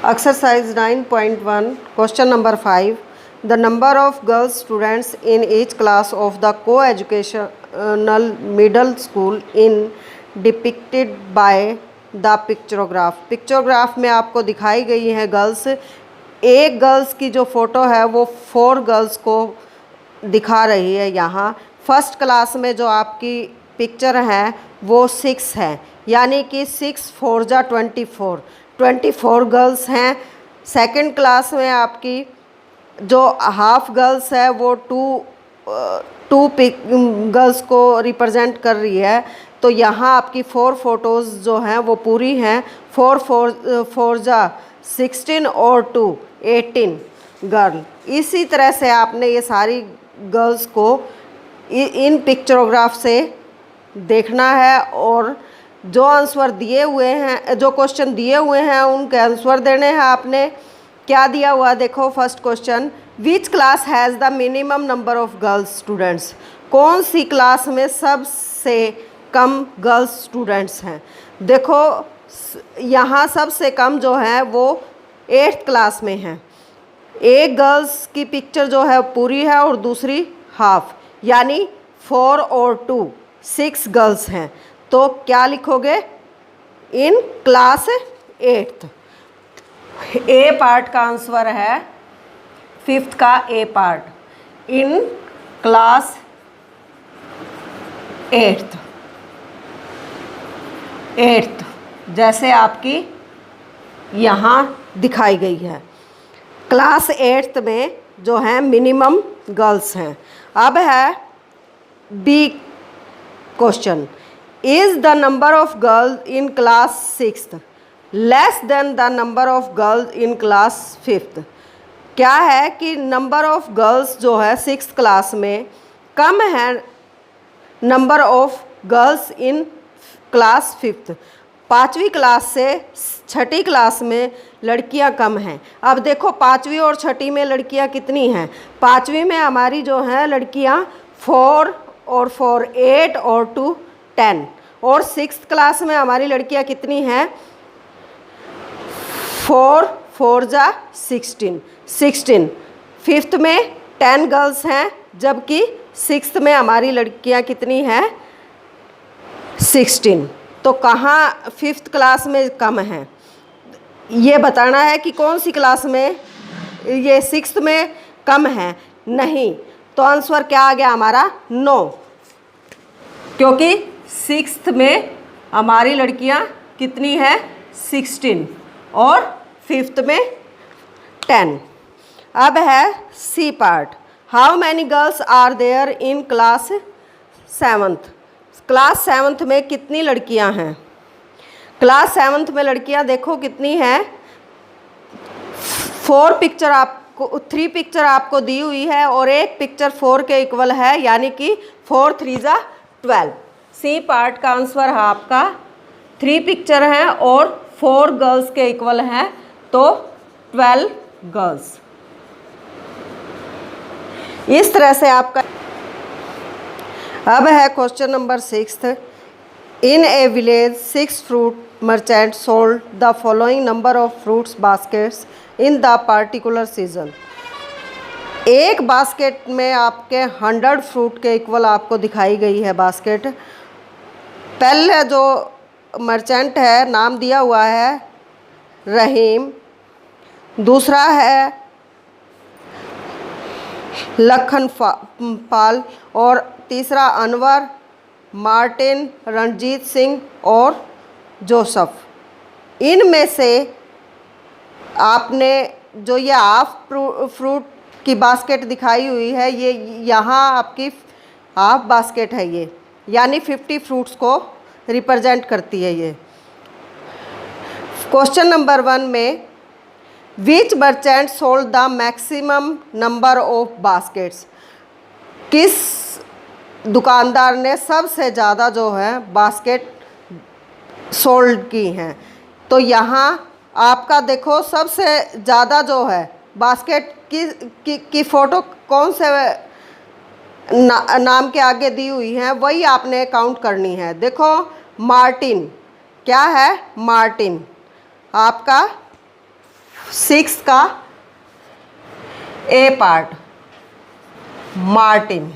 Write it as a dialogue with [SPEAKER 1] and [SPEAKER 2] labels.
[SPEAKER 1] Exercise 9.1, question number 5. The number of girls students in each class of the co-educational middle school in depicted by the pictograph. पिक्चोग्राफ में आपको दिखाई गई है girls. एक girls की जो फ़ोटो है वो 4 गर्ल्स को दिखा रही है। यहाँ फर्स्ट क्लास में जो आपकी पिक्चर है वो 6 है, यानी कि 6 4 जा 24 गर्ल्स हैं। सेकंड क्लास में आपकी जो हाफ गर्ल्स है वो टू गर्ल्स को रिप्रेजेंट कर रही है। तो यहाँ आपकी 4 फोटोज़ जो हैं वो पूरी हैं। 4 जा 16 और 2 18 गर्ल। इसी तरह से आपने ये सारी गर्ल्स को इन पिक्चरोग्राफ से देखना है और जो आंसर दिए हुए हैं, जो क्वेश्चन दिए हुए हैं उनके आंसर देने हैं आपने। क्या दिया हुआ देखो, first question, which class has the minimum number of girls students. कौन सी क्लास में सबसे कम गर्ल्स स्टूडेंट्स हैं। देखो यहाँ सबसे कम जो है वो 8th क्लास में है। एक गर्ल्स की पिक्चर जो है पूरी है और दूसरी हाफ, यानी 4 और 2 6 गर्ल्स हैं। तो क्या लिखोगे, in class 8th। A part का आंसर है 5th का ए पार्ट, इन क्लास 8th जैसे आपकी यहाँ दिखाई गई है। क्लास 8th में जो है मिनिमम गर्ल्स हैं। अब है B question, is the number of girls in class 6th less than the number of girls in class 5th। क्या है कि नंबर ऑफ गर्ल्स जो है 6th क्लास में कम है number of girls in class 5th। 5वीं क्लास से 6ठी क्लास में लड़कियां कम हैं। अब देखो 5वीं और 6ठी में लड़कियां कितनी हैं। 5वीं में हमारी जो हैं लड़कियां 4 और 4 8 और 2 10, और 6th क्लास में हमारी लड़कियां कितनी हैं, 4 4 जा 16। 5th में 10 गर्ल्स हैं, जबकि 6th में हमारी लड़कियां कितनी हैं, 16। तो कहाँ 5th क्लास में कम हैं, ये बताना है कि कौन सी क्लास में ये 6th में कम है। नहीं, तो आंसर क्या आ गया हमारा, 9, क्योंकि 6th में हमारी लड़कियां कितनी हैं, 16 और 5th में 10। अब है C part, how many girls are there in class 7th। Class 7th में कितनी लड़कियां हैं। क्लास 7th में लड़कियां देखो कितनी हैं, 3 पिक्चर आपको दी हुई है और एक पिक्चर 4 के इक्वल है, यानी कि 4 3 जा 12। सी पार्ट का आंसर है आपका 3 पिक्चर हैं और 4 गर्ल्स के इक्वल हैं, तो 12 गर्ल्स। इस तरह से आपका। अब है question number 6, in A village 6 fruit merchant sold the following number of fruits baskets in the particular season. एक बास्केट में आपके 100 फ्रूट के इक्वल आपको दिखाई गई है बास्केट। पहले जो मर्चेंट है नाम दिया हुआ है रहीम, दूसरा है लखन पाल और तीसरा अनवर, मार्टिन, रणजीत सिंह और जोसफ। इनमें से आपने जो ये हाफ फ्रूट की बास्केट दिखाई हुई है, ये यहाँ आपकी हाफ बास्केट है, ये यानी 50 फ्रूट्स को रिप्रेजेंट करती है ये। क्वेश्चन नंबर 1 में which merchant sold the maximum number of baskets. किस दुकानदार ने सबसे ज़्यादा जो है बास्केट सोल्ड की हैं। तो यहाँ आपका देखो सबसे ज़्यादा जो है बास्केट की फ़ोटो कौन से नाम के आगे दी हुई हैं, वही आपने काउंट करनी है। देखो मार्टिन, क्या है, मार्टिन आपका 6 का ए पार्ट मार्टिन।